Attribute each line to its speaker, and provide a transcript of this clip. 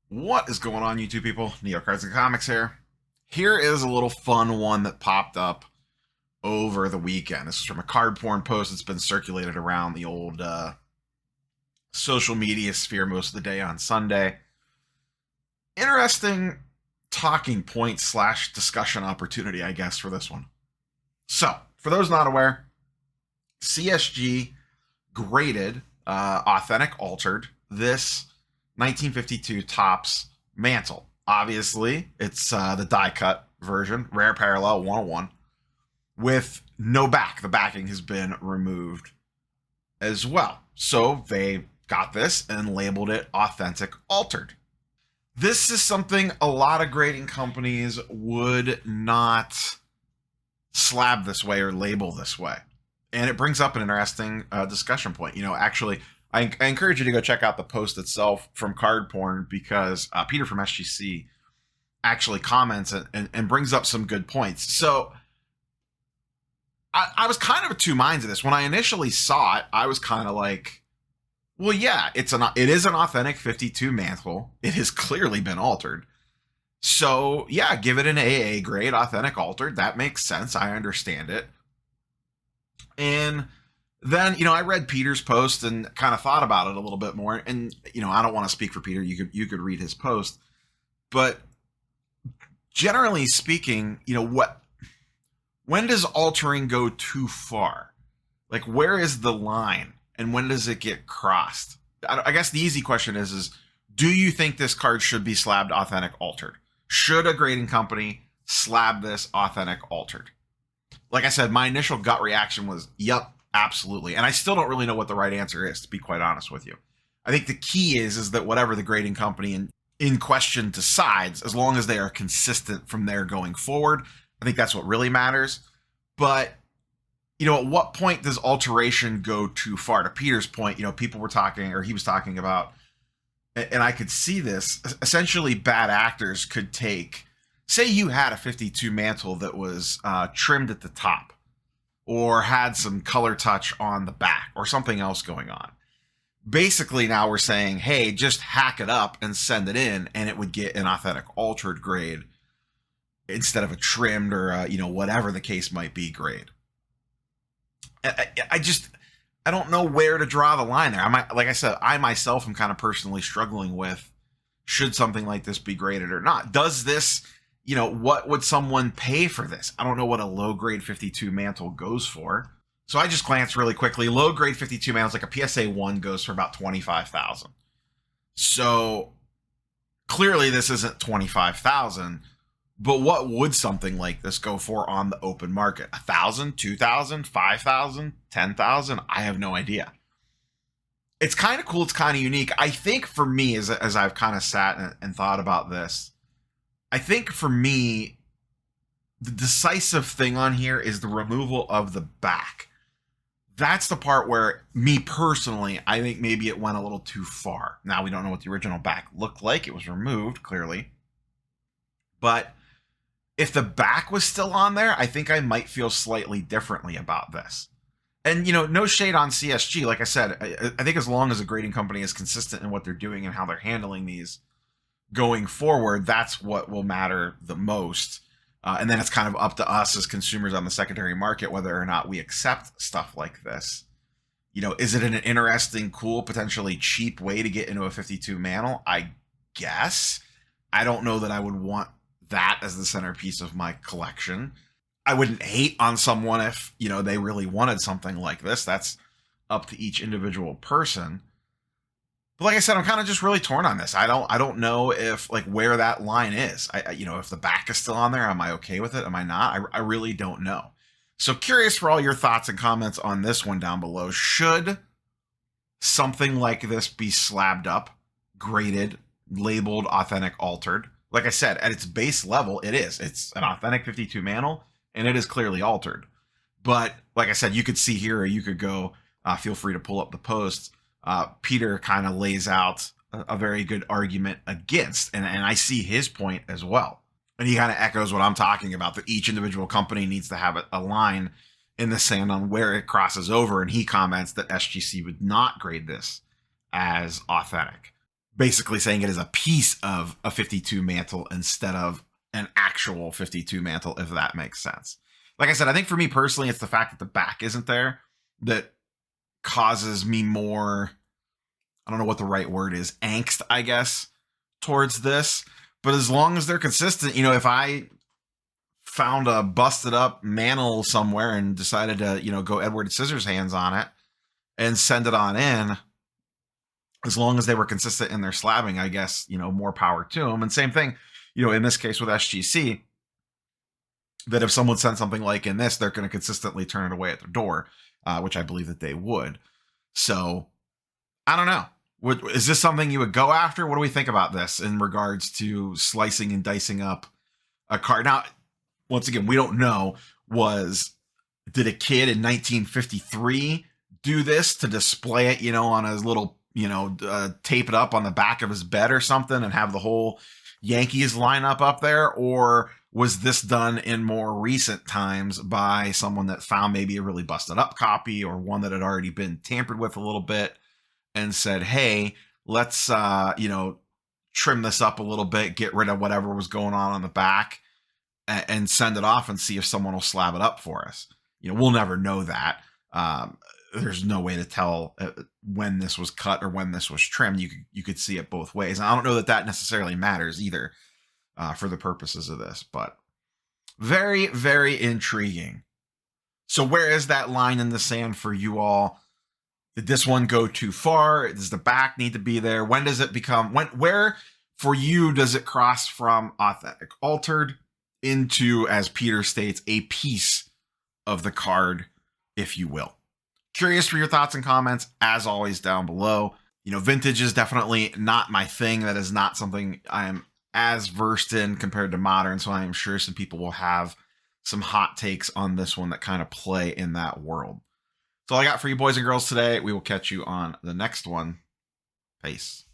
Speaker 1: What is going on, YouTube people? Neo Cards and Comics here. Here is a little fun one that popped up over the weekend. This is from a card porn post that's been circulated around the old social media sphere most of the day on Sunday. Interesting talking point / discussion opportunity, I guess, for this one. So, for those not aware, CSG graded, authentic altered, this 1952 Topps Mantle. Obviously, it's the die cut version, rare parallel 101, with no back. The backing has been removed as well. So they got this and labeled it authentic altered. This is something a lot of grading companies would not slab this way or label this way. And it brings up an interesting discussion point. You know, actually, I encourage you to go check out the post itself from Card Porn because Peter from SGC actually comments and brings up some good points. So I was kind of of two minds of this. When I initially saw it, I was kind of like, well, yeah, it is an authentic 52 Mantle. It has clearly been altered. So yeah, give it an AA grade, authentic altered. That makes sense. I understand it. And then, you know, I read Peter's post and kind of thought about it a little bit more. And, you know, I don't want to speak for Peter. You could read his post. But generally speaking, you know, when does altering go too far? Like, where is the line and when does it get crossed? I guess the easy question is do you think this card should be slabbed authentic altered? Should a grading company slab this authentic altered? Like I said, my initial gut reaction was, yep, absolutely. And I still don't really know what the right answer is, to be quite honest with you. I think the key is that whatever the grading company in question decides, as long as they are consistent from there going forward, I think that's what really matters. But, you know, at what point does alteration go too far? To Peter's point, you know, people were talking, or he was talking about, and I could see this, essentially bad actors could take, say you had a 52 Mantle that was trimmed at the top or had some color touch on the back or something else going on. Basically, now we're saying, hey, just hack it up and send it in, and it would get an authentic altered grade instead of a trimmed or, you know, whatever the case might be grade. I don't know where to draw the line there. Like I said, I myself am kind of personally struggling with, should something like this be graded or not? Does this, you know, what would someone pay for this? I don't know what a low grade 52 Mantle goes for. So I just glanced really quickly. Low grade 52 Mantles, like a PSA 1, goes for about $25,000. So clearly this isn't $25,000, but what would something like this go for on the open market? $1,000, $2,000, $5,000, $10,000? I have no idea. It's kind of cool. It's kind of unique. I think for me, as I've kind of sat and thought about this, I think for me, the decisive thing on here is the removal of the back. That's the part where, me personally, I think maybe it went a little too far. Now, we don't know what the original back looked like. It was removed, clearly. But if the back was still on there, I think I might feel slightly differently about this. And, you know, no shade on CSG. Like I said, I think as long as a grading company is consistent in what they're doing and how they're handling these going forward, that's what will matter the most. And then it's kind of up to us as consumers on the secondary market whether or not we accept stuff like this. You know, is it an interesting, cool, potentially cheap way to get into a 52 Mantle? I guess. I don't know that I would want that as the centerpiece of my collection. I wouldn't hate on someone if, you know, they really wanted something like this. That's up to each individual person. But like I said, I'm kind of just really torn on this. I don't know if, like, where that line is. You know, if the back is still on there, am I okay with it? Am I not? I really don't know. So curious for all your thoughts and comments on this one down below. Should something like this be slabbed up, graded, labeled authentic altered? Like I said, at its base level, it is. It's an authentic 52 Mantle, and it is clearly altered. But like I said, you could see here, or you could go, feel free to pull up the posts. Peter kind of lays out a very good argument against, and I see his point as well. And he kind of echoes what I'm talking about, that each individual company needs to have a line in the sand on where it crosses over. And he comments that SGC would not grade this as authentic. basically saying it is a piece of a 52 mantle instead of an actual 52 mantle, if that makes sense. Like I said, I think for me personally, it's the fact that the back isn't there that causes me more, I don't know what the right word is, angst, I guess, towards this. But as long as they're consistent, you know, if I found a busted up mantle somewhere and decided to, you know, go Edward Scissorhands on it and send it on in, as long as they were consistent in their slabbing, I guess, you know, more power to them. And same thing, you know, in this case with SGC, that if someone sent something like in this, they're going to consistently turn it away at their door, which I believe that they would. So I don't know. Is this something you would go after? What do we think about this in regards to slicing and dicing up a card? Now, once again, we don't know. Did a kid in 1953 do this to display it, you know, on his little, you know, tape it up on the back of his bed or something and have the whole Yankees lineup up there? Or was this done in more recent times by someone that found maybe a really busted up copy or one that had already been tampered with a little bit and said, hey, let's, you know, trim this up a little bit, get rid of whatever was going on the back and send it off and see if someone will slab it up for us. You know, we'll never know that. There's no way to tell when this was cut or when this was trimmed. You could see it both ways. And I don't know that that necessarily matters either for the purposes of this, but very, very intriguing. So where is that line in the sand for you all? Did this one go too far? Does the back need to be there? When does it become, where for you does it cross from authentic altered into, as Peter states, a piece of the card, if you will? Curious for your thoughts and comments, as always, down below. You know, vintage is definitely not my thing. That is not something I am as versed in compared to modern, so I am sure some people will have some hot takes on this one that kind of play in that world. That's all I got for you boys and girls today. We will catch you on the next one. Peace.